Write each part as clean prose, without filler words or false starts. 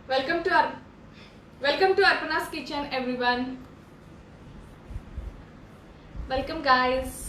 Welcome to our welcome to Arpana's kitchen, everyone. Welcome, guys.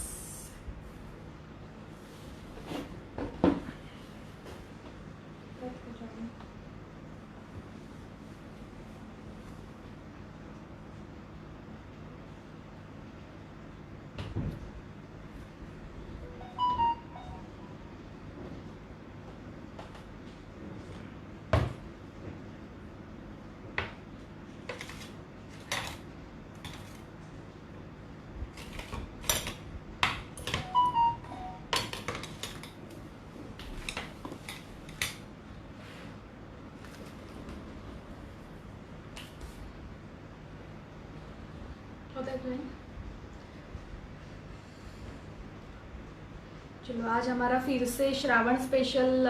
चलो आज हमारा फिर से श्रावण स्पेशल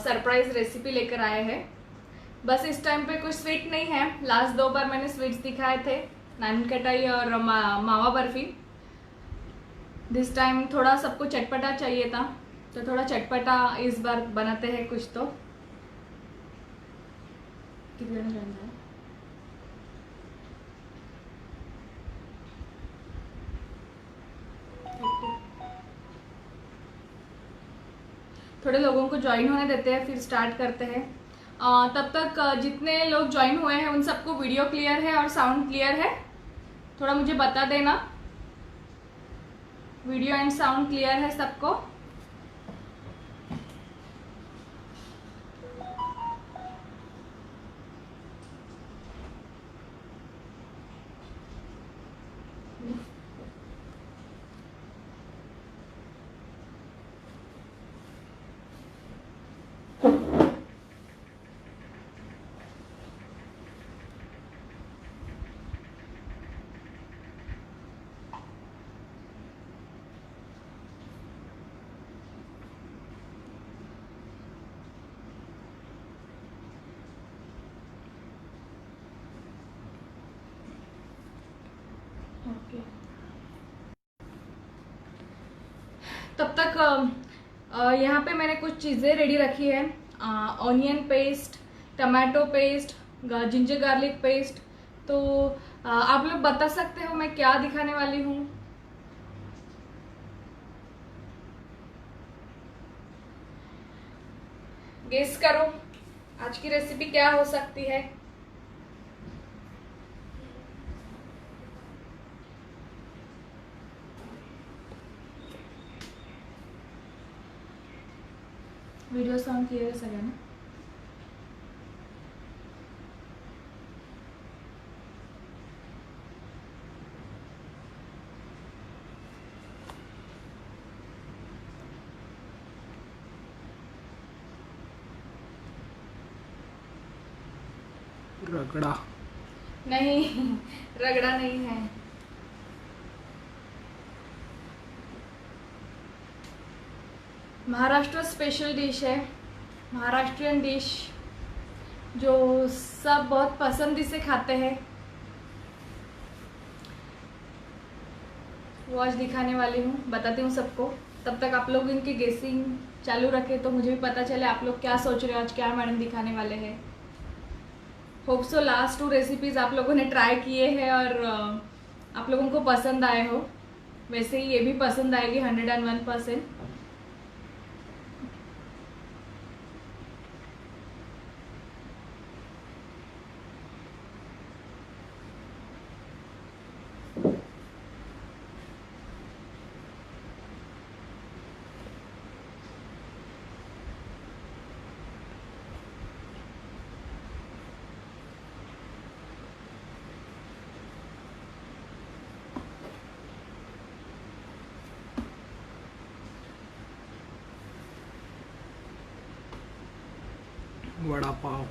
सरप्राइज रेसिपी लेकर आए हैं। बस इस टाइम पे कुछ स्वीट नहीं है। लास्ट 2 बार मैंने स्वीट्स दिखाए थे, नान खटाई और मावा बर्फी। दिस टाइम थोड़ा सबको चटपटा चाहिए था, तो थोड़ा चटपटा इस बार बनाते हैं कुछ। तो कितने जानना है? थोड़े लोगों को ज्वाइन होने देते हैं, फिर स्टार्ट करते हैं। तब तक जितने लोग ज्वाइन हुए हैं उन सबको वीडियो क्लियर है और साउंड क्लियर है? थोड़ा मुझे बता देना। वीडियो एंड साउंड क्लियर है सबको? ओके, तब तक यहाँ पे मैंने कुछ चीज़ें रेडी रखी है। Onion paste, tomato paste, ginger garlic paste. तो आप लोग बता सकते हो मैं क्या दिखाने वाली हूँ? गेस करो आज की रेसिपी क्या हो सकती है। वीडियो साउंड क्लियर है सगळ्यांना? रगड़ा नहीं, रगड़ा नहीं है। महाराष्ट्र स्पेशल डिश है, महाराष्ट्रियन डिश जो सब बहुत पसंदी से खाते हैं। वो आज दिखाने वाली हूँ, बताती हूँ सबको। तब तक आप लोग इनकी गेसिंग चालू रखें तो मुझे भी पता चले आप लोग क्या सोच रहे हो, आज क्या मैडम दिखाने वाले हैं। होप सो लास्ट 2 रेसिपीज़ आप लोगों ने ट्राई किए हैं और आप लोगों को पसंद आए हो। वैसे ही ये भी पसंद आएगी 101%। वड़ा पाव,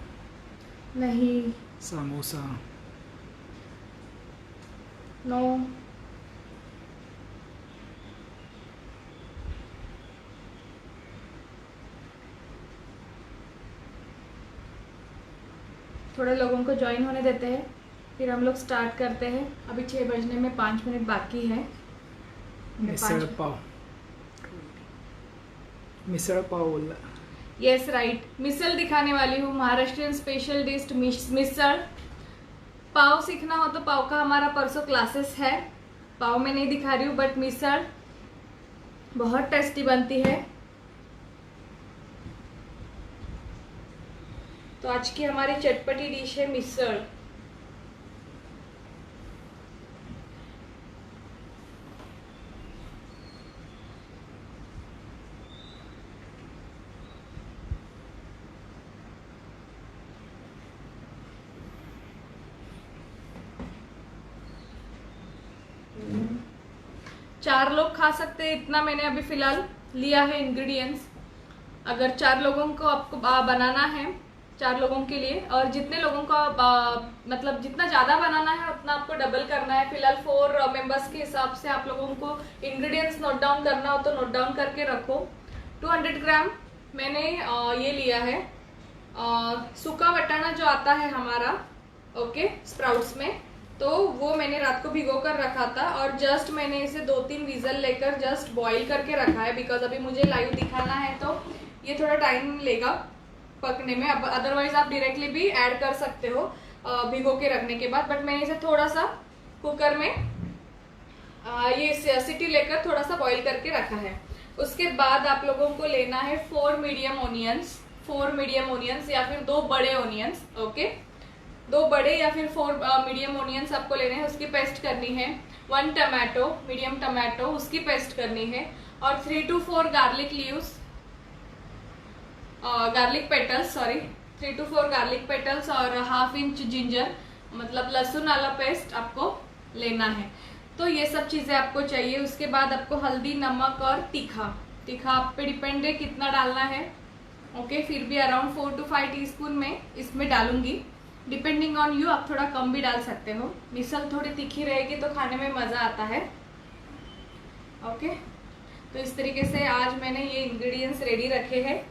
नहीं, समोसा, नो, थोड़े लोगों को ज्वाइन होने देते हैं, फिर हम लोग स्टार्ट करते हैं। अभी 6 बजने में 5 मिनट बाकी है। मिसळ पाव, मिसळ पाव बोलला। यस राइट, मिसल दिखाने वाली हूँ, महाराष्ट्रियन स्पेशल डिश मिसल। पाव सीखना हो तो पाव का हमारा परसों क्लासेस है। पाव में नहीं दिखा रही हूँ, बट मिसल बहुत टेस्टी बनती है। तो आज की हमारी चटपटी डिश है मिसल। चार लोग खा सकते हैं, इतना मैंने अभी फिलहाल लिया है इंग्रेडिएंट्स। अगर 4 लोगों को आपको बनाना है, 4 लोगों के लिए, और जितने लोगों का मतलब जितना ज़्यादा बनाना है उतना आपको डबल करना है। फिलहाल 4 मेंबर्स के हिसाब से आप लोगों को इंग्रेडिएंट्स नोट डाउन करना हो तो नोट डाउन करके रखो। 200 ग्राम मैंने ये लिया है सूखा वटाना जो आता है हमारा, ओके, स्प्राउट्स में, तो वो मैंने रात को भिगो कर रखा था और जस्ट मैंने इसे 2-3 विजल लेकर जस्ट बॉईल करके रखा है, बिकॉज अभी मुझे लाइव दिखाना है तो ये थोड़ा टाइम लेगा पकने में। अब अदरवाइज आप डायरेक्टली भी ऐड कर सकते हो भिगो के रखने के बाद, बट मैंने इसे थोड़ा सा कुकर में ये सीटी लेकर थोड़ा सा बॉईल करके रखा है। उसके बाद आप लोगों को लेना है 4 मीडियम ओनियंस या फिर 2 बड़े ओनियंस, ओके, 2 बड़े या फिर 4 मीडियम ओनियंस आपको लेने हैं, उसकी पेस्ट करनी है। 1 टमाटो, मीडियम टमाटो, उसकी पेस्ट करनी है। और 3 to 4 garlic leaves, garlic petals, sorry, 3 to 4 garlic petals और 1/2 इंच जिंजर, मतलब लहसुन वाला पेस्ट आपको लेना है। तो ये सब चीज़ें आपको चाहिए। उसके बाद आपको हल्दी, नमक और तीखा आप पे डिपेंड है कितना डालना है, ओके। फिर भी अराउंड 4 to 5 टीस्पून में इसमें डालूंगी, डिपेंडिंग ऑन यू, आप थोड़ा कम भी डाल सकते हो। मिसल थोड़ी तीखी रहेगी तो खाने में मज़ा आता है, ओके। तो इस तरीके से आज मैंने ये इंग्रेडिएंट्स रेडी रखे हैं।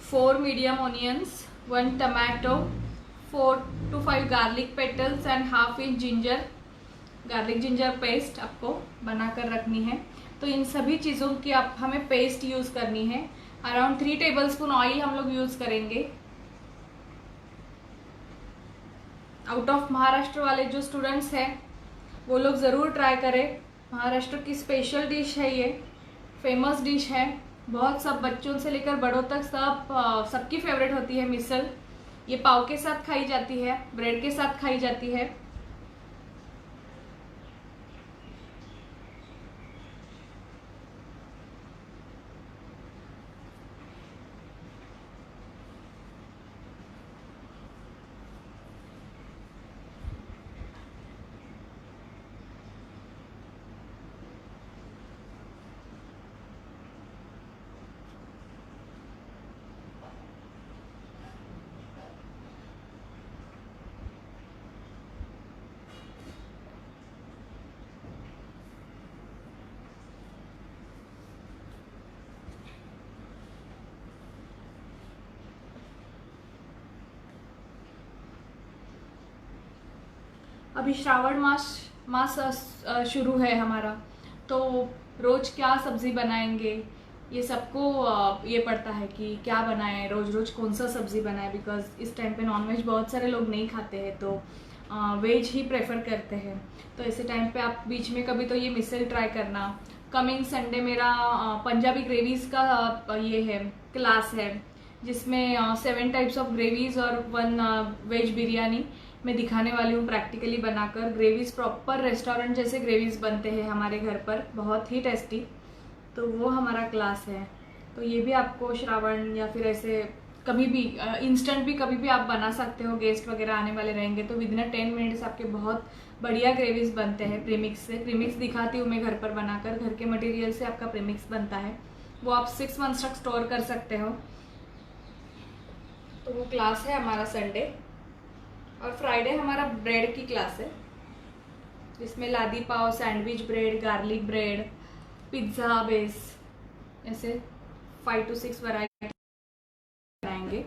Four medium onions, 1 tomato, 4 to 5 garlic petals and 1/2 inch ginger, garlic ginger paste आपको बनाकर रखनी है। तो इन सभी चीज़ों की हमें पेस्ट यूज़ करनी है। अराउंड 3 टेबलस्पून ऑयल हम लोग यूज़ करेंगे। आउट ऑफ महाराष्ट्र वाले जो स्टूडेंट्स हैं वो लोग ज़रूर ट्राई करें। महाराष्ट्र की स्पेशल डिश है, ये फेमस डिश है, बहुत सब बच्चों से लेकर बड़ों तक सबकी फेवरेट होती है मिसल। ये पाव के साथ खाई जाती है, ब्रेड के साथ खाई जाती है। अभी श्रावण मास शुरू है हमारा, तो रोज क्या सब्जी बनाएंगे, ये सबको ये पड़ता है कि क्या बनाएं, रोज रोज कौन सा सब्जी बनाएं, बिकॉज इस टाइम पे नॉनवेज बहुत सारे लोग नहीं खाते हैं, तो वेज ही प्रेफर करते हैं। तो ऐसे टाइम पे आप बीच में कभी तो ये मिसल ट्राई करना। कमिंग संडे मेरा पंजाबी ग्रेवीज का ये है क्लास है, जिसमें 7 टाइप्स ऑफ ग्रेवीज और 1 वेज बिरयानी मैं दिखाने वाली हूँ प्रैक्टिकली बनाकर। ग्रेवीज प्रॉपर रेस्टोरेंट जैसे ग्रेवीज बनते हैं हमारे घर पर, बहुत ही टेस्टी। तो वो हमारा क्लास है। तो ये भी आपको श्रावण या फिर ऐसे कभी भी इंस्टेंट भी कभी भी आप बना सकते हो। गेस्ट वगैरह आने वाले रहेंगे तो विदिन 10 मिनट्स आपके बहुत बढ़िया ग्रेवीज बनते हैं प्रीमिक्स से। प्रीमिक्स दिखाती हूँ मैं घर पर बनाकर, घर के मटेरियल से आपका प्रीमिक्स बनता है, वो आप 6 मंथ्स तक स्टोर कर सकते हो। तो वो क्लास है हमारा संडे। और फ्राइडे हमारा ब्रेड की क्लास है, जिसमें ladi pav, sandwich bread, garlic bread, pizza base, ऐसे 5 to 6 वैरायटी बनाएंगे।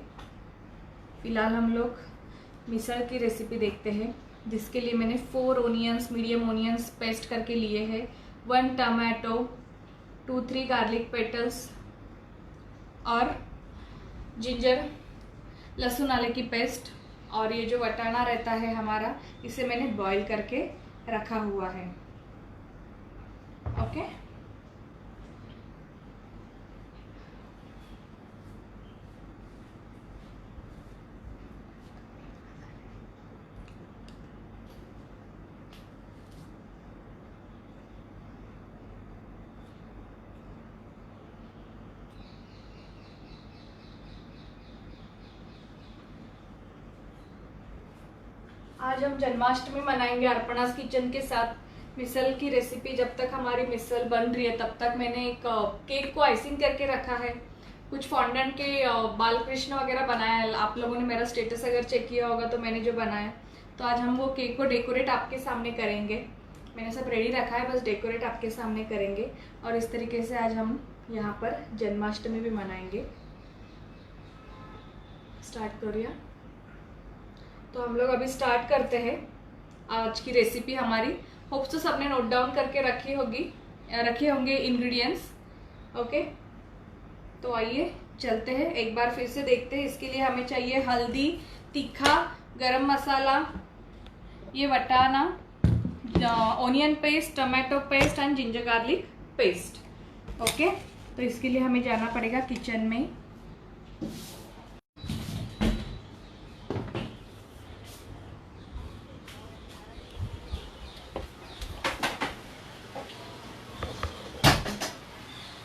फिलहाल हम लोग मिसल की रेसिपी देखते हैं, जिसके लिए मैंने 4 ओनियंस, मीडियम ओनियंस पेस्ट करके लिए हैं, 1 टमाटो, 2-3 गार्लिक पेटल्स और जिंजर लहसुन आले की पेस्ट। और ये जो वटाना रहता है हमारा, इसे मैंने बॉईल करके रखा हुआ है। ओके, आज हम जन्माष्टमी मनाएंगे अर्पणास किचन के साथ। मिसल की रेसिपी, जब तक हमारी मिसल बन रही है तब तक मैंने एक केक को आइसिंग करके रखा है। कुछ फॉन्डेंट के बाल कृष्ण वगैरह बनाया है। आप लोगों ने मेरा स्टेटस अगर चेक किया होगा तो मैंने जो बनाया, तो आज हम वो केक को डेकोरेट आपके सामने करेंगे। मैंने सब रेडी रखा है, बस डेकोरेट आपके सामने करेंगे। और इस तरीके से आज हम यहाँ पर जन्माष्टमी भी मनाएंगे। स्टार्ट करिए। तो हम लोग अभी स्टार्ट करते हैं आज की रेसिपी हमारी। होप्स तो सबने नोट डाउन करके रखे होंगे इंग्रेडिएंट्स। ओके, तो आइए चलते हैं, एक बार फिर से देखते हैं। इसके लिए हमें चाहिए हल्दी, तीखा, गरम मसाला, ये वटाना, onion paste, tomato paste and ginger garlic paste. Okay, तो इसके लिए हमें जाना पड़ेगा किचन में।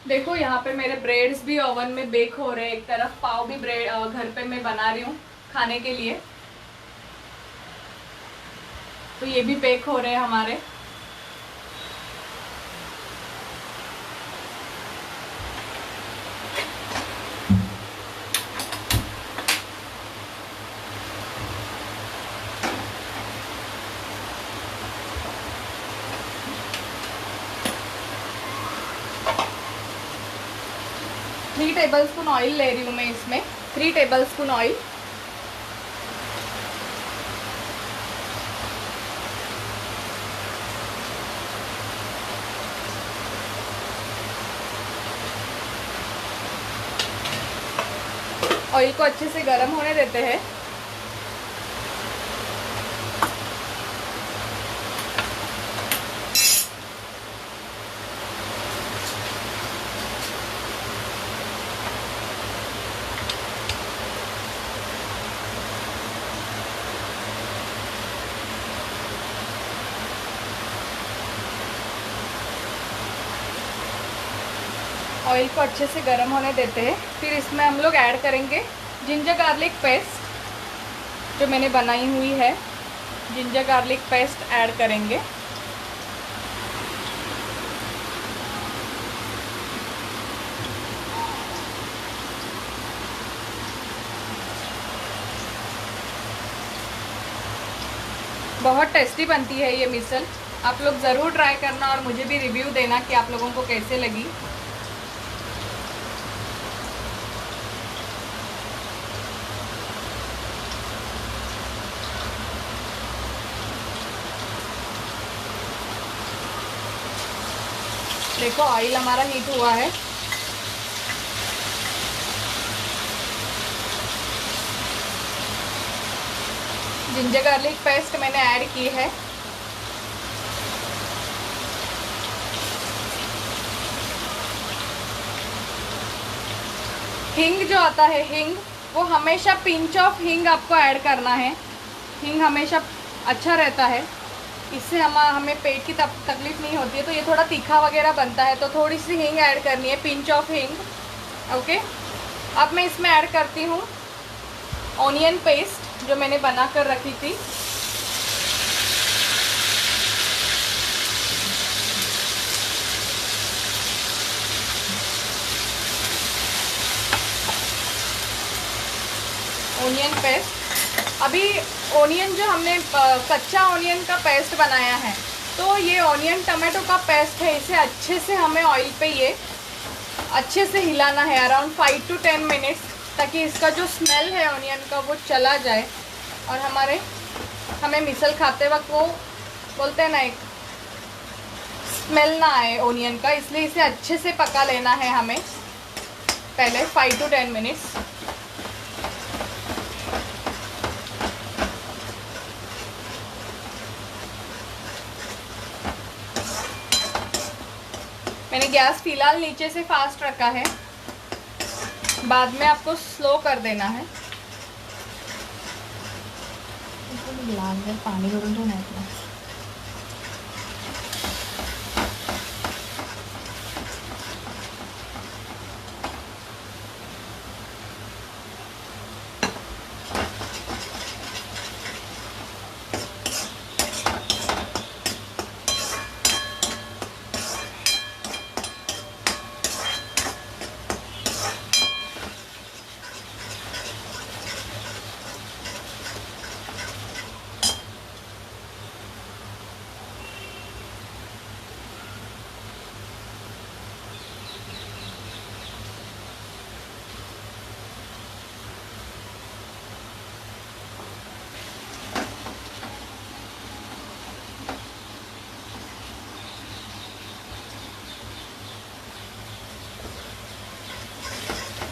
देखो यहाँ पे मेरे ब्रेड्स भी ओवन में बेक हो रहे हैं। एक तरफ पाव भी ब्रेड घर पे मैं बना रही हूँ खाने के लिए, तो ये भी बेक हो रहे हैं हमारे। थ्री टेबलस्पून ऑयल ले रही हूँ मैं इसमें, 3 टेबलस्पून ऑयल। ऑयल को अच्छे से गर्म होने देते हैं। ऑयल को अच्छे से गर्म होने देते हैं। फिर इसमें हम लोग ऐड करेंगे जिंजर गार्लिक पेस्ट जो मैंने बनाई हुई है। जिंजर गार्लिक पेस्ट ऐड करेंगे। बहुत टेस्टी बनती है ये मिसल, आप लोग ज़रूर ट्राई करना और मुझे भी रिव्यू देना कि आप लोगों को कैसे लगी। देखो ऑयल हमारा हीट हुआ है। जिंजर गार्लिक पेस्ट मैंने ऐड की है। हिंग जो आता है, हिंग, वो हमेशा पिंच ऑफ हिंग आपको ऐड करना है। हिंग हमेशा अच्छा रहता है, इससे हमें पेट की तकलीफ नहीं होती है। तो ये थोड़ा तीखा वगैरह बनता है तो थोड़ी सी हींग ऐड करनी है, पिंच ऑफ हींग। ओके, अब मैं इसमें ऐड करती हूँ ऑनियन पेस्ट जो मैंने बना कर रखी थी। ऑनियन पेस्ट, अभी ऑनियन जो हमने कच्चा ऑनियन का पेस्ट बनाया है, तो ये ऑनियन टमाटो का पेस्ट है। इसे अच्छे से हमें ऑयल पे ये अच्छे से हिलाना है अराउंड 5 to 10 मिनट्स, ताकि इसका जो स्मेल है ऑनियन का वो चला जाए और हमें मिसल खाते वक्त वो बोलते हैं ना, एक स्मेल ना आए ओनियन का, इसलिए इसे अच्छे से पका लेना है हमें पहले 5 to 10 मिनट्स। मैंने गैस फिलहाल नीचे से फास्ट रखा है, बाद में आपको स्लो कर देना है। पानी भरून तो नहीं अपना।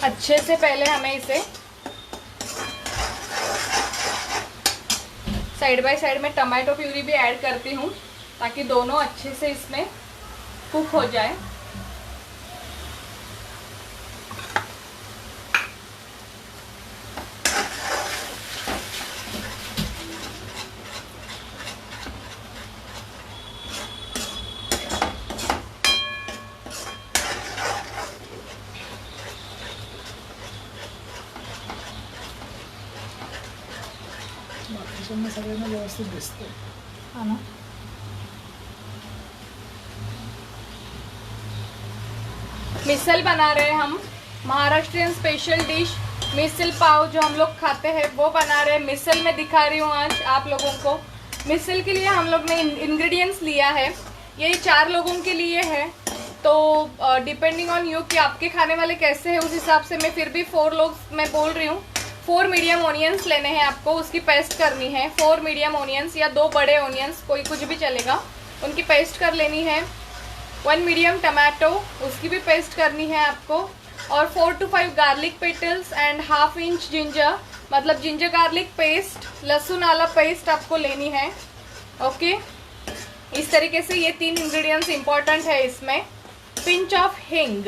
अच्छे से पहले हमें इसे साइड बाय साइड में टमाटो प्यूरी भी ऐड करती हूँ ताकि दोनों अच्छे से इसमें कुक हो जाए। सगळ्यांना व्यवस्थित दिसते। हाँ ना। मिसल बना रहे हैं हम, महाराष्ट्रियन स्पेशल डिश मिसल पाव जो हम लोग खाते हैं वो बना रहे हैं। मिसल में दिखा रही हूँ आज आप लोगों को। मिसल के लिए हम लोग ने इंग्रेडिएंट्स लिया है, ये 4 लोगों के लिए है, तो डिपेंडिंग ऑन यू कि आपके खाने वाले कैसे हैं उस हिसाब से मैं फिर भी 4 लोग मैं बोल रही हूँ। 4 मीडियम ऑनियंस लेने हैं आपको, उसकी पेस्ट करनी है। 4 मीडियम ऑनियंस या 2 बड़े ऑनियंस, कोई कुछ भी चलेगा, उनकी पेस्ट कर लेनी है। 1 मीडियम टमाटो, उसकी भी पेस्ट करनी है आपको। और 4 to 5 garlic petals and ½ inch ginger, मतलब जिंजर गार्लिक पेस्ट, लहसुन आला पेस्ट आपको लेनी है। ओके, इस तरीके से ये 3 इंग्रेडिएंट्स इंपॉर्टेंट है इसमें। पिंच ऑफ हिंग,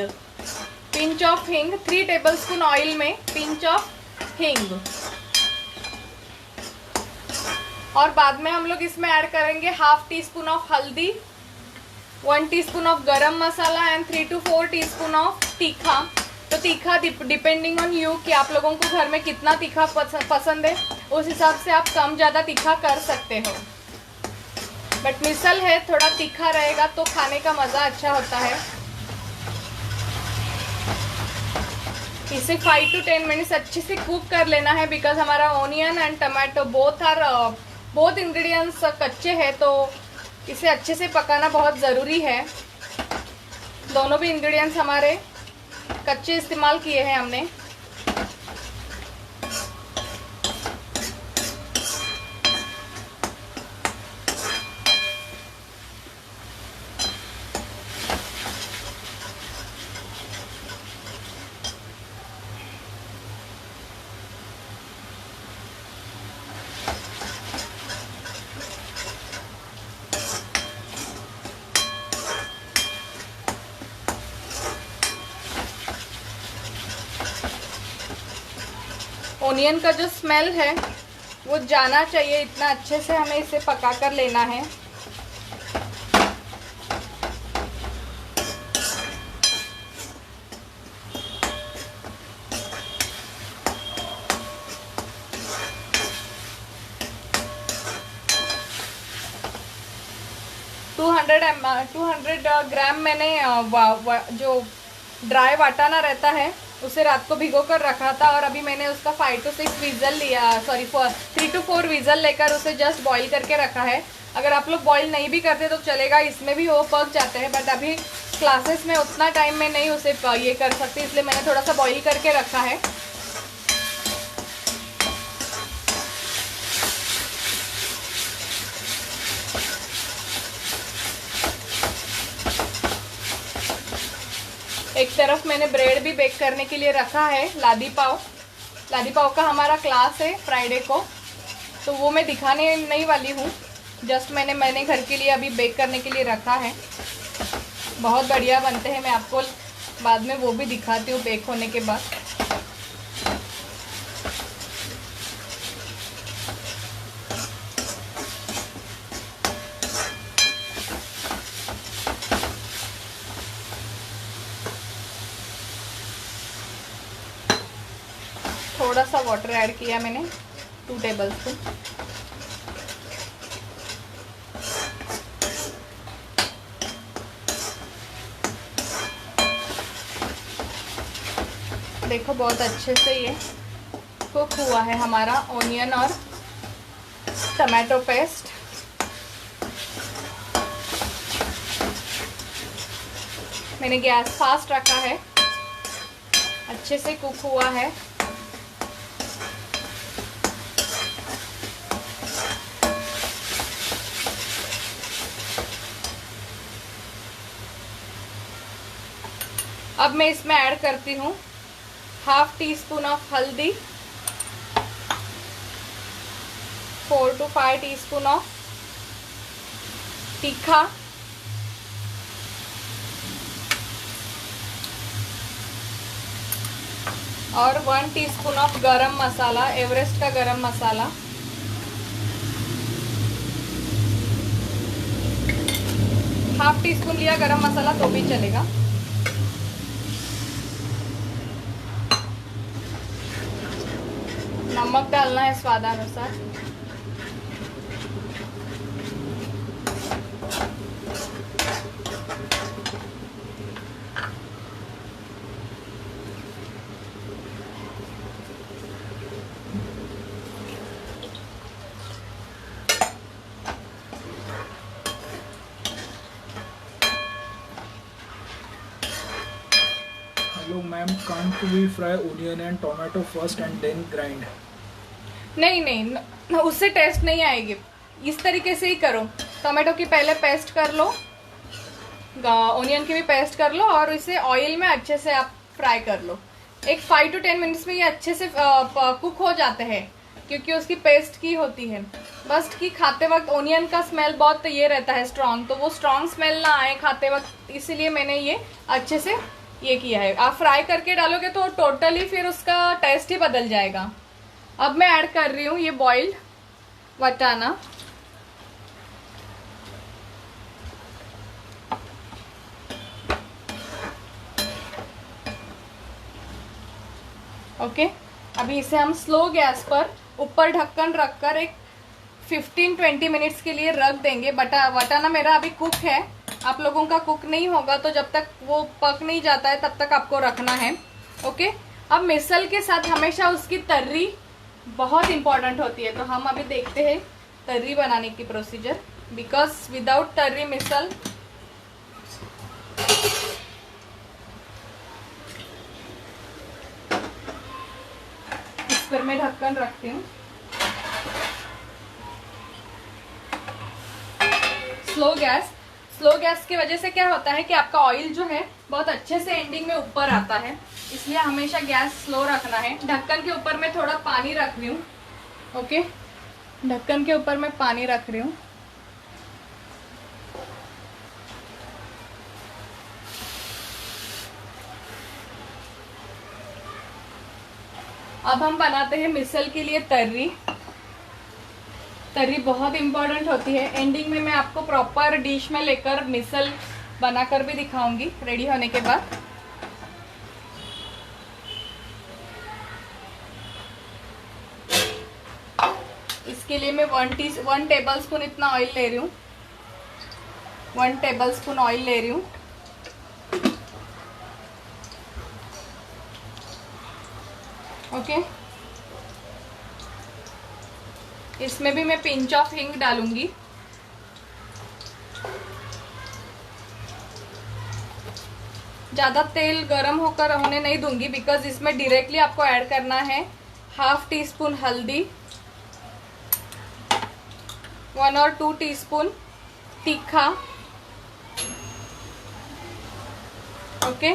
3 टेबलस्पून ऑयल में पिंच ऑफ हिंग। और बाद में हम लोग इसमें ऐड करेंगे ½ टीस्पून ऑफ हल्दी, 1 टीस्पून ऑफ गरम मसाला एंड 3 to 4 टीस्पून ऑफ तीखा। तो तीखा डिपेंडिंग ऑन यू कि आप लोगों को घर में कितना तीखा पसंद है, उस हिसाब से आप कम ज़्यादा तीखा कर सकते हो। बट मिसल है, थोड़ा तीखा रहेगा तो खाने का मज़ा अच्छा होता है। इसे 5 to 10 मिनट्स अच्छे से कुक कर लेना है, बिकॉज हमारा onion and tomato both ingredients कच्चे हैं, तो इसे अच्छे से पकाना बहुत ज़रूरी है। दोनों भी इंग्रेडिएंट्स हमारे कच्चे इस्तेमाल किए हैं हमने। ओनियन का जो स्मेल है वो जाना चाहिए, इतना अच्छे से हमें इसे पका कर लेना है। टू हंड्रेड ग्राम मैंने जो ड्राई वाटाना रहता है उसे रात को भिगो कर रखा था, और अभी मैंने उसका 5 to 6 विज़ल लिया, 3 to 4 विज़ल लेकर उसे जस्ट बॉईल करके रखा है। अगर आप लोग बॉईल नहीं भी करते तो चलेगा, इसमें भी वो पक जाते हैं, बट अभी क्लासेस में उतना टाइम में नहीं उसे ये कर सकती, इसलिए मैंने थोड़ा सा बॉईल करके रखा है। एक तरफ मैंने ब्रेड भी बेक करने के लिए रखा है, लादी पाव का हमारा क्लास है फ्राइडे को, तो वो मैं दिखाने नहीं वाली हूँ। जस्ट मैंने घर के लिए अभी बेक करने के लिए रखा है। बहुत बढ़िया बनते हैं, मैं आपको बाद में वो भी दिखाती हूँ बेक होने के बाद। थोड़ा सा वाटर ऐड किया मैंने, 2 टेबलस्पून। देखो बहुत अच्छे से ये कुक हुआ है हमारा ऑनियन और टमाटो पेस्ट। मैंने गैस फास्ट रखा है, अच्छे से कुक हुआ है। अब मैं इसमें ऐड करती हूँ 1/2 टीस्पून ऑफ हल्दी, 4 to 5 टीस्पून ऑफ तीखा, और 1 टीस्पून ऑफ गरम मसाला, एवरेस्ट का गरम मसाला। हाफ टीस्पून लिया गरम मसाला तो भी चलेगा। नमक डालना है स्वादानुसार। Hello ma'am, can't we fry onion and tomato first and then grind? नहीं, उससे टेस्ट नहीं आएगी। इस तरीके से ही करो, टोमेटो की पहले पेस्ट कर लो, ऑनियन की भी पेस्ट कर लो, और इसे ऑयल में अच्छे से आप फ्राई कर लो। एक 5 to 10 मिनट्स में ये अच्छे से कुक हो जाते हैं, क्योंकि उसकी पेस्ट की होती है। बस कि खाते वक्त ऑनियन का स्मेल बहुत ये रहता है स्ट्रॉन्ग, तो वो स्ट्रॉन्ग स्मेल ना आए खाते वक्त, इसीलिए मैंने ये अच्छे से ये किया है। आप फ्राई करके डालोगे तो टोटली फिर उसका टेस्ट ही बदल जाएगा। अब मैं ऐड कर रही हूँ ये बॉइल्ड वटाना। ओके, अभी इसे हम स्लो गैस पर ऊपर ढक्कन रखकर एक 15-20 मिनट्स के लिए रख देंगे। वटाना मेरा अभी कुक है, आप लोगों का कुक नहीं होगा, तो जब तक वो पक नहीं जाता है तब तक आपको रखना है। ओके, अब मिसल के साथ हमेशा उसकी तर्री बहुत इंपॉर्टेंट होती है, तो हम अभी देखते हैं तर्री बनाने की प्रोसीजर। बिकॉज विदाउट तर्री मिसल इस पर मैं ढक्कन रखती हूँ। स्लो गैस की वजह से क्या होता है कि आपका ऑयल जो है बहुत अच्छे से एंडिंग में ऊपर आता है, इसलिए हमेशा गैस स्लो रखना है। ढक्कन के ऊपर मैं थोड़ा पानी रख रही हूँ। ओके, ढक्कन के ऊपर मैं पानी रख रही हूँ। अब हम बनाते हैं मिसल के लिए तर्री। तर्री बहुत इंपॉर्टेंट होती है। एंडिंग में मैं आपको प्रॉपर डिश में लेकर मिसल बनाकर भी दिखाऊंगी रेडी होने के बाद। इसके लिए मैं 1 टेबलस्पून इतना ऑयल ले रही हूँ, 1 टेबलस्पून ऑयल ले रही हूँ। ओके, इसमें भी मैं पिंच ऑफ हिंग डालूंगी। ज़्यादा तेल गरम होकर होने नहीं दूंगी, बिकॉज इसमें डायरेक्टली आपको ऐड करना है 1/2 टीस्पून हल्दी, 1 और 2 टीस्पून तीखा। Okay,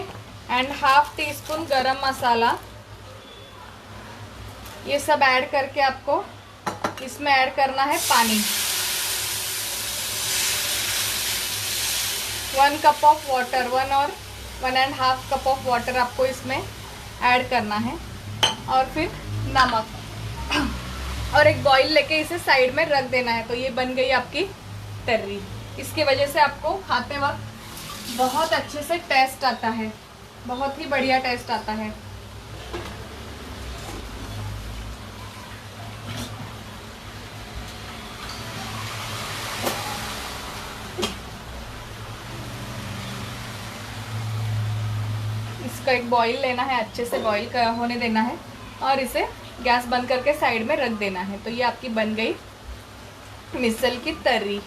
and half tea spoon गरम मसाला। ये सब ऐड करके आपको इसमें ऐड करना है पानी। 1 कप ऑफ वाटर, 1 और 1.5 कप ऑफ वाटर आपको इसमें ऐड करना है। और फिर नमक और एक बॉईल लेके इसे साइड में रख देना है। तो ये बन गई आपकी तर्री। इसकी वजह से आपको खाते वक्त बहुत अच्छे से टेस्ट आता है, बहुत ही बढ़िया टेस्ट आता है। इसका एक बॉईल लेना है, अच्छे से बॉईल होने देना है और इसे गैस बंद करके साइड में रख देना है। तो ये आपकी बन गई मिसल की तर्री।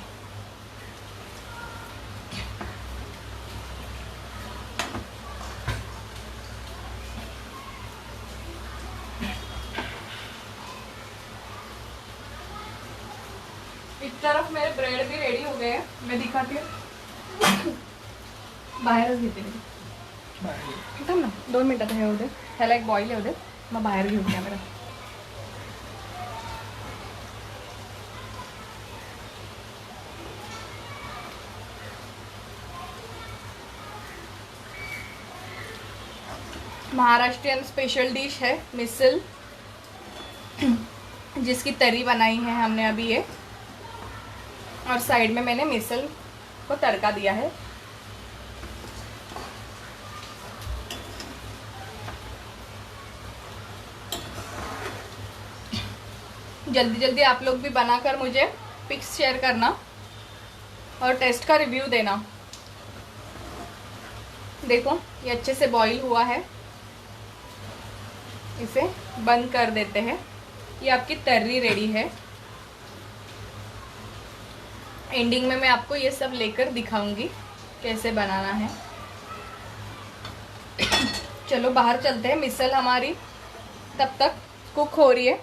एक तरफ मेरे ब्रेड भी रेडी हो गए हैं, मैं दिखाती हूँ। बाहेरच घेते मी थांब ना 2 मिनिटात हे होऊ दे, ह्याला एक बॉईल येऊ दे, मग बाहेर घेऊ कॅमेरा। महाराष्ट्रियन स्पेशल डिश है मिसल, जिसकी तरी बनाई है हमने अभी ये। और साइड में मैंने मिसल को तड़का दिया है। जल्दी जल्दी आप लोग भी बनाकर मुझे पिक्स शेयर करना और टेस्ट का रिव्यू देना। देखो ये अच्छे से बॉईल हुआ है, इसे बंद कर देते हैं। ये आपकी तर्री रेडी है। एंडिंग में मैं आपको ये सब लेकर दिखाऊंगी कैसे बनाना है। चलो बाहर चलते हैं। मिसल हमारी तब तक कुक हो रही है,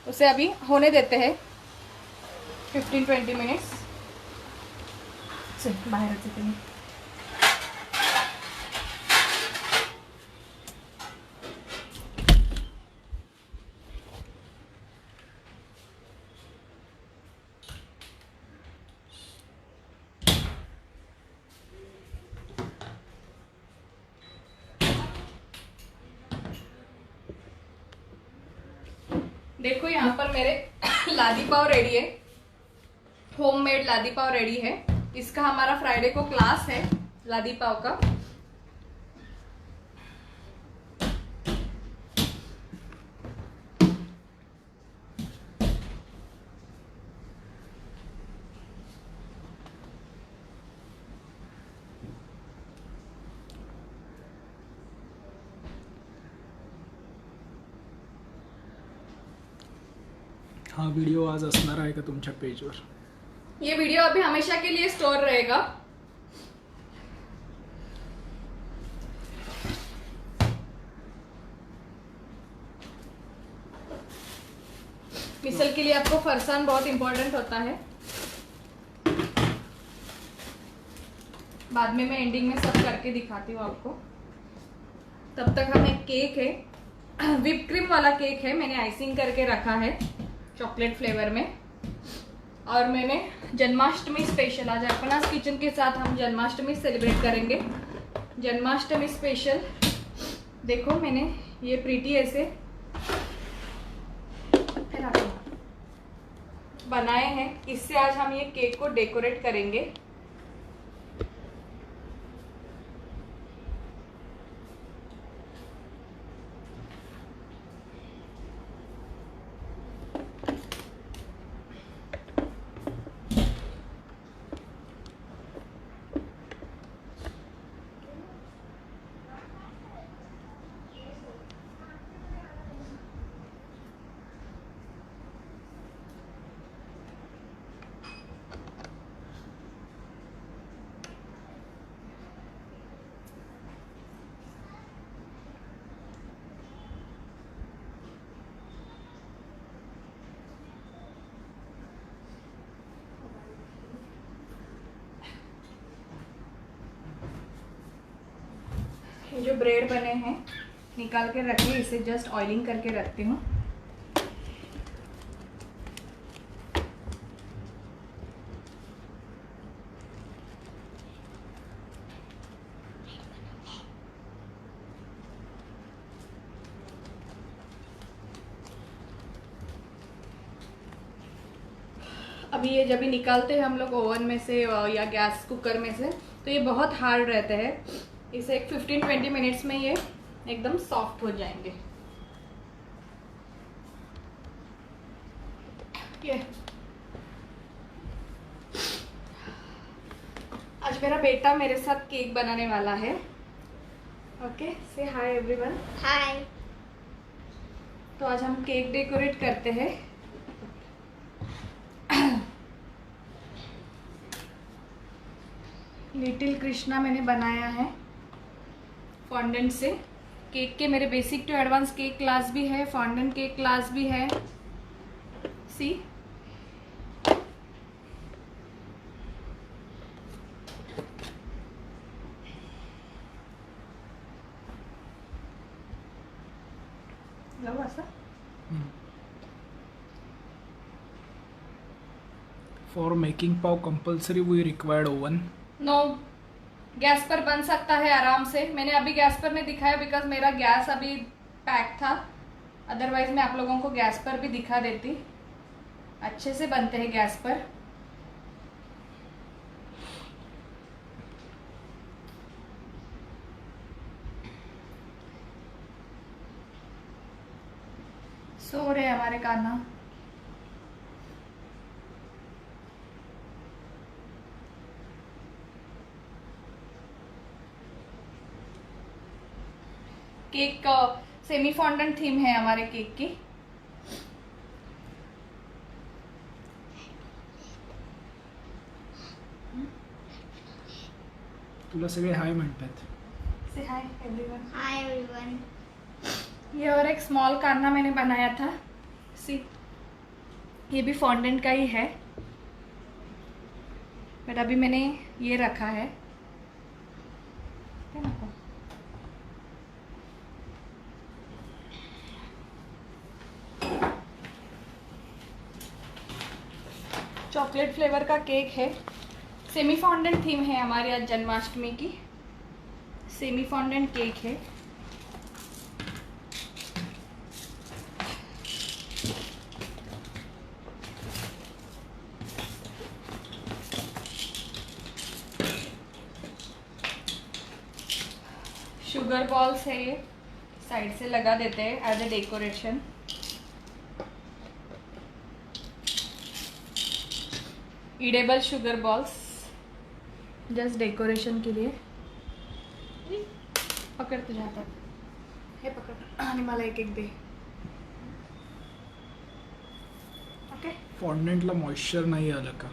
उसे अभी होने देते हैं 15-20 मिनट्स। चल बाहर चलते हैं। देखो यहाँ पर मेरे लादी पाव रेडी है, होममेड लादी पाव रेडी है। इसका हमारा फ्राइडे को क्लास है लादी पाव का। हा व्हिडिओ आज असणार आहे का तुमच्या पेजवर? ये वीडियो अभी हमेशा के लिए स्टोर रहेगा। मिसल के लिए आपको फरसान बहुत इंपॉर्टेंट होता है। बाद में मैं एंडिंग में सब करके दिखाती हूँ आपको। तब तक हम एक केक है, व्हिप क्रीम वाला केक है, मैंने आइसिंग करके रखा है चॉकलेट फ्लेवर में। और मैंने जन्माष्टमी स्पेशल, आज अपनास किचन के साथ हम जन्माष्टमी सेलिब्रेट करेंगे। जन्माष्टमी स्पेशल देखो मैंने ये प्रीटी ऐसे बनाए हैं। इससे आज हम ये केक को डेकोरेट करेंगे। जो ब्रेड बने हैं निकाल के रखे, इसे जस्ट ऑयलिंग करके रखती हूँ। अभी ये जब भी निकालते हैं हम लोग ओवन में से या गैस कुकर में से, तो ये बहुत हार्ड रहते हैं। इसे एक 15-20 मिनट्स में ये एकदम सॉफ्ट हो जाएंगे। ये आज मेरा बेटा मेरे साथ केक बनाने वाला है। ओके, से हाय एवरीवन। हाय। तो आज हम केक डेकोरेट करते हैं। लिटिल कृष्णा मैंने बनाया है फॉन्डेंट से। केक के मेरे basic to advance cake class भी है, फॉन्डेंट केक क्लास भी है। सी लो ऐसा। For making pav compulsory we required oven. No, gas पर बन सकता है आराम से। मैंने अभी गैस पर नहीं दिखाया बिकॉज मेरा गैस अभी पैक था, अदरवाइज मैं आप लोगों को गैस पर भी दिखा देती। अच्छे से बनते हैं गैस पर। सो रहे हमारे कान्हा। केक का सेमी फॉन्डेंट थीम है हमारे केक की। तुला सगळे हाय म्हणतात. से हाय एवरीवन। Hi everyone. ये और एक स्मॉल कान्हा मैंने बनाया था। सी, ये भी फॉन्डेंट का ही है, बट अभी मैंने ये रखा है। चॉकलेट फ्लेवर का केक है। सेमी फॉन्डेंट थीम है हमारे आज जन्माष्टमी की। सेमी फॉन्डेंट केक है। शुगर बॉल्स है, ये साइड से लगा देते हैं as a decoration. Edible sugar balls just decoration के लिए। पकड़ तो जाता है, पकड़ आणि मला एक एक दे। ओके, फॉन्डेंटला मॉइश्चर नाही आलं का?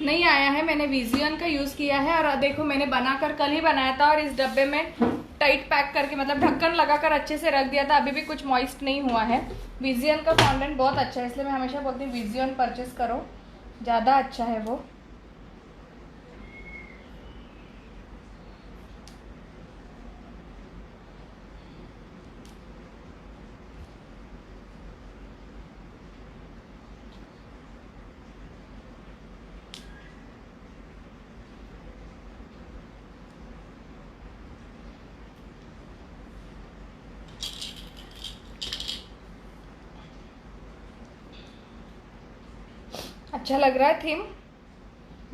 नहीं आया है। मैंने विजियन का यूज किया है और देखो मैंने बनाकर कल ही बनाया था और इस डब्बे में टाइट पैक करके मतलब ढक्कन लगाकर अच्छे से रख दिया था। अभी भी कुछ मॉइस्ट नहीं हुआ है। विजियन का फॉन्डेंट बहुत अच्छा है, इसलिए मैं हमेशा बोलती हूँ विजियन परचेस करो, ज़्यादा अच्छा है वो। अच्छा लग रहा है थीम,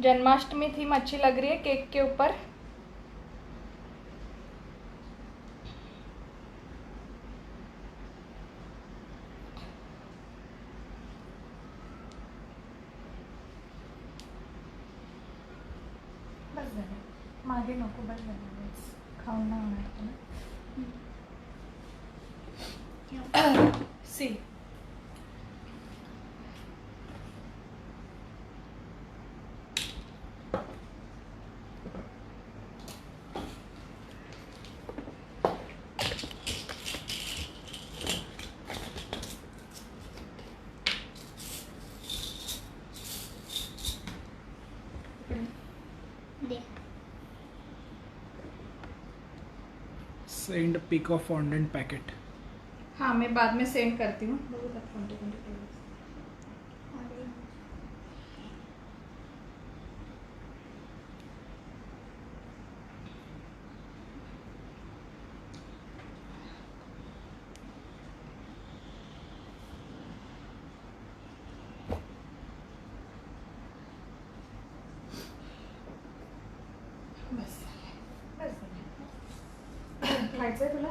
जन्माष्टमी थीम अच्छी लग रही है केक के ऊपर। बस झालं, मागे नको, बस झालं, खाऊन नाही होणार तुम्ही। See send pic of fondant packet. हाँ मैं बाद में सेंड करती हूँ. खायचंय तुला?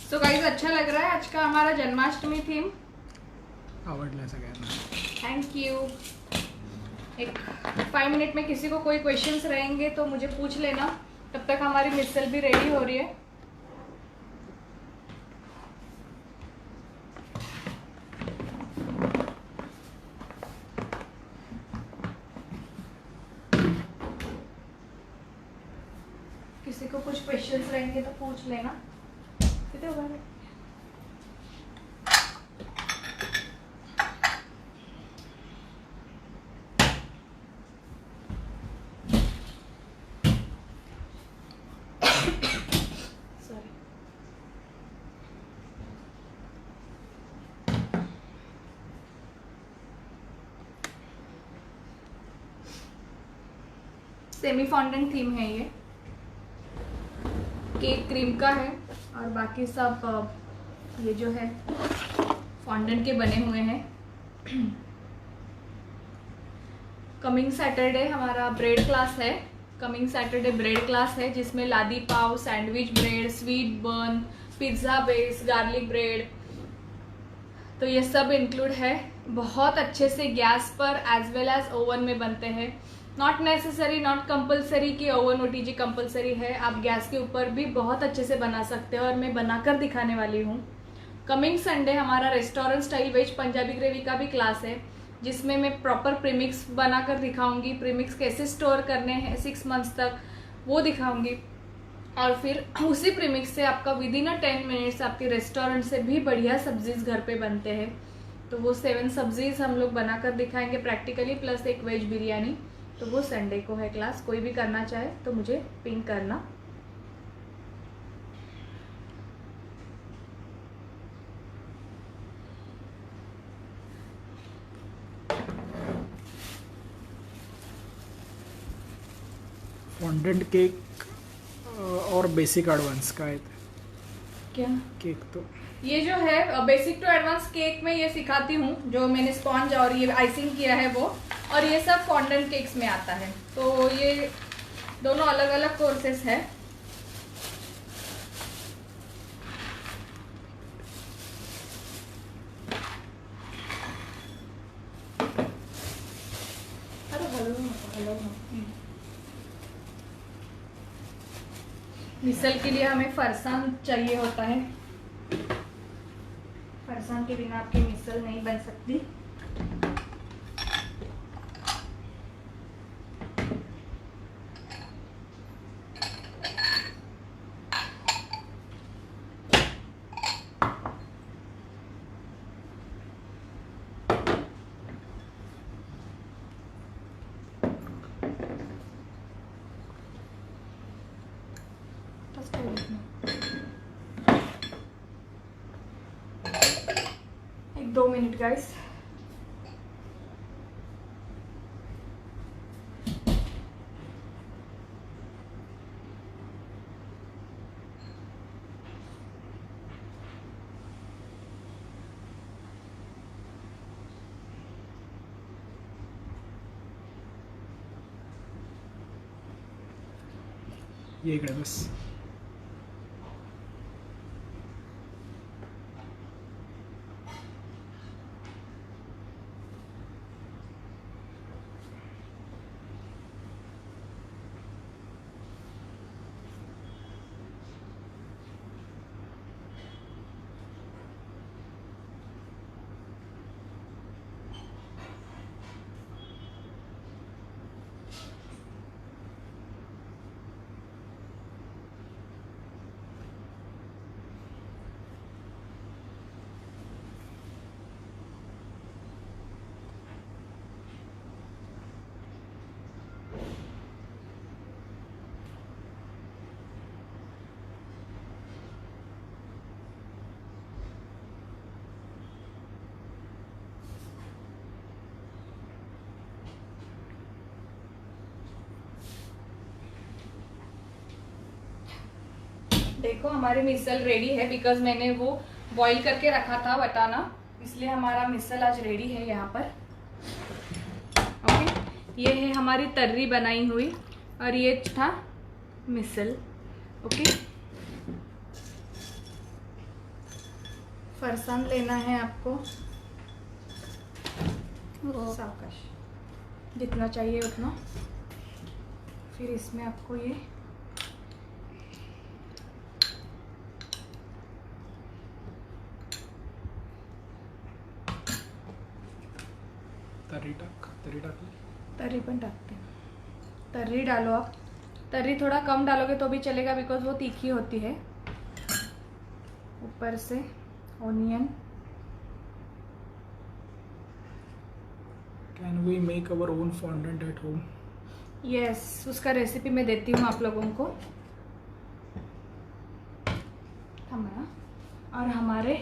तो गाइस अच्छा लग रहा है आज का हमारा जन्माष्टमी थीम. आवडला सगळ्यांना. Thank you. एक 5 मिनट में किसी को कोई क्वेश्चंस रहेंगे तो मुझे पूछ लेना. तब तक हमारी मिसल भी रेडी हो रही है. किसी को कुछ क्वेश्चंस रहेंगे तो पूछ लेना. कितने हो गए? सॉरी. सेमी फॉन्डेंट थीम है ये. केक क्रीम का है और बाकी सब ये जो है फॉन्डेंट के बने हुए हैं. कमिंग सैटरडे हमारा ब्रेड क्लास है. कमिंग सैटरडे ब्रेड क्लास है जिसमें ladi pav, sandwich bread, sweet bun, pizza base, garlic bread, तो ये सब इंक्लूड है. बहुत अच्छे से गैस पर एज वेल एज ओवन में बनते हैं. नॉट नेसेसरी, नॉट कंपलसरी कि ओवन ओटीजी कंपलसरी है. आप गैस के ऊपर भी बहुत अच्छे से बना सकते हो और मैं बनाकर दिखाने वाली हूँ. कमिंग संडे हमारा restaurant style veg Punjabi gravy का भी क्लास है जिसमें मैं प्रॉपर प्रीमिक्स बनाकर दिखाऊंगी. प्रीमिक्स कैसे स्टोर करने हैं 6 मंथ्स तक वो दिखाऊंगी. और फिर उसी प्रीमिक्स से आपका विद इन 10 मिनट्स आपके रेस्टोरेंट से भी बढ़िया सब्जीज घर पे बनते हैं. तो वो 7 सब्जीज हम लोग बनाकर दिखाएंगे प्रैक्टिकली, प्लस एक वेज बिरयानी. तो वो संडे को है क्लास. कोई भी करना चाहे तो मुझे पिंक करना. फॉन्डेंट केक और बेसिक एडवांस का है क्या केक. तो ये जो है बेसिक टू एडवांस केक में ये सिखाती हूँ जो मैंने स्पॉन्ज और ये आइसिंग किया है वो. और ये सब फॉन्डेंट केक्स में आता है. तो ये दोनों अलग अलग कोर्सेस है. मिसल के लिए हमें फरसान चाहिए होता है. फरसान के बिना आपकी मिसल नहीं बन सकती. एक 2 मिनट गाइस. ये इकडे बस. देखो हमारी मिसल रेडी है, बिकॉज मैंने वो बॉईल करके रखा था वटाना, इसलिए हमारा मिसल आज रेडी है यहाँ पर। ओके, ये है हमारी तर्री बनाई हुई और ये था मिसल। ओके, फरसान लेना है आपको, सावकाश, जितना चाहिए उतना। फिर इसमें आपको ये तर्री पण टाकते हैं। तर्री डालो आप, तर्री थोड़ा कम डालोगे तो भी चलेगा, बिकॉज वो तीखी होती है। ऊपर से onion. Can we make our own fondant at home? Yes, उसका रेसिपी मैं देती हूँ आप लोगों को। हमारा और हमारे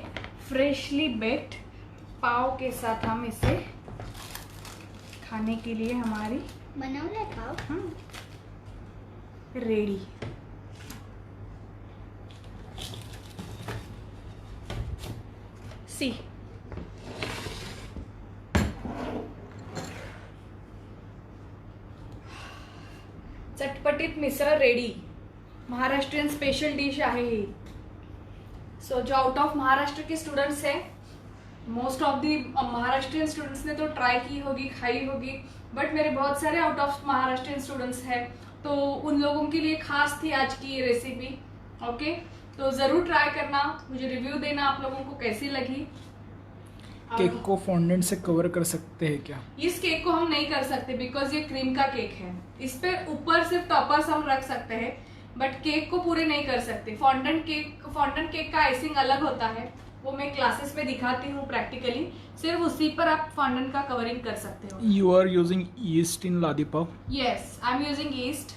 फ्रेशली बेक्ड पाव के साथ हम इसे खाने के लिए हमारी बनवले पाव रेडी। सी, चटपटीत misal ready. Maharashtrian special dish आहे ही। सो जो आउट ऑफ महाराष्ट्र के स्टूडेंट्स हैं, most of the Maharashtrian students ने तो ट्राई की होगी, खाई होगी, बट मेरे बहुत सारे आउट ऑफ महाराष्ट्रियन स्टूडेंट्स हैं, तो उन लोगों के लिए खास थी आज की ये रेसिपी। ओके, तो ज़रूर ट्राई करना, मुझे रिव्यू देना आप लोगों को कैसी लगी। केक को फॉन्डेंट से कवर कर सकते हैं क्या? इस केक को हम नहीं कर सकते, बिकॉज ये क्रीम का केक है। इस पे ऊपर सिर्फ टॉपर्स हम रख सकते हैं, बट केक को पूरे नहीं कर सकते। फॉन्डेंट केक का आइसिंग अलग होता है, वो मैं क्लासेस में दिखाती हूँ प्रैक्टिकली। सिर्फ उसी पर आप फॉन्डेंट का कवरिंग कर सकते हो। You are using yeast in ladi pav? Yes, I am using yeast.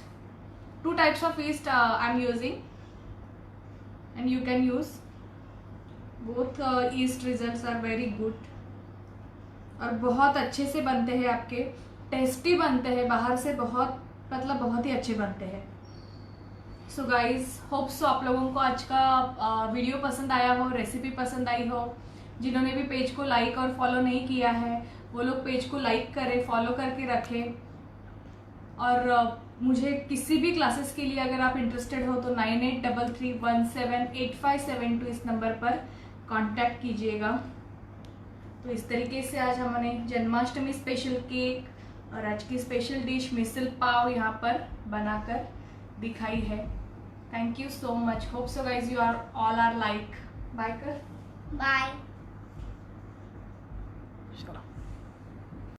2 types of yeast I am using, and you can use both। yeast results are very good और बहुत अच्छे से बनते हैं, आपके टेस्टी बनते हैं, बाहर से बहुत बहुत ही अच्छे बनते हैं। सो गाइज, होप सो आप लोगों को आज का वीडियो पसंद आया हो, रेसिपी पसंद आई हो। जिन्होंने भी पेज को लाइक और फॉलो नहीं किया है, वो लोग पेज को लाइक करें, फॉलो करके रखें। और मुझे किसी भी क्लासेस के लिए अगर आप इंटरेस्टेड हो तो 9833178572 इस नंबर पर कांटेक्ट कीजिएगा। तो इस तरीके से आज हमने जन्माष्टमी स्पेशल केक और आज की स्पेशल डिश मिसल पाव यहाँ पर बनाकर दिखाई है। Thank you so much. Hope so guys you are all are like. Bye कर। बाय। चलो।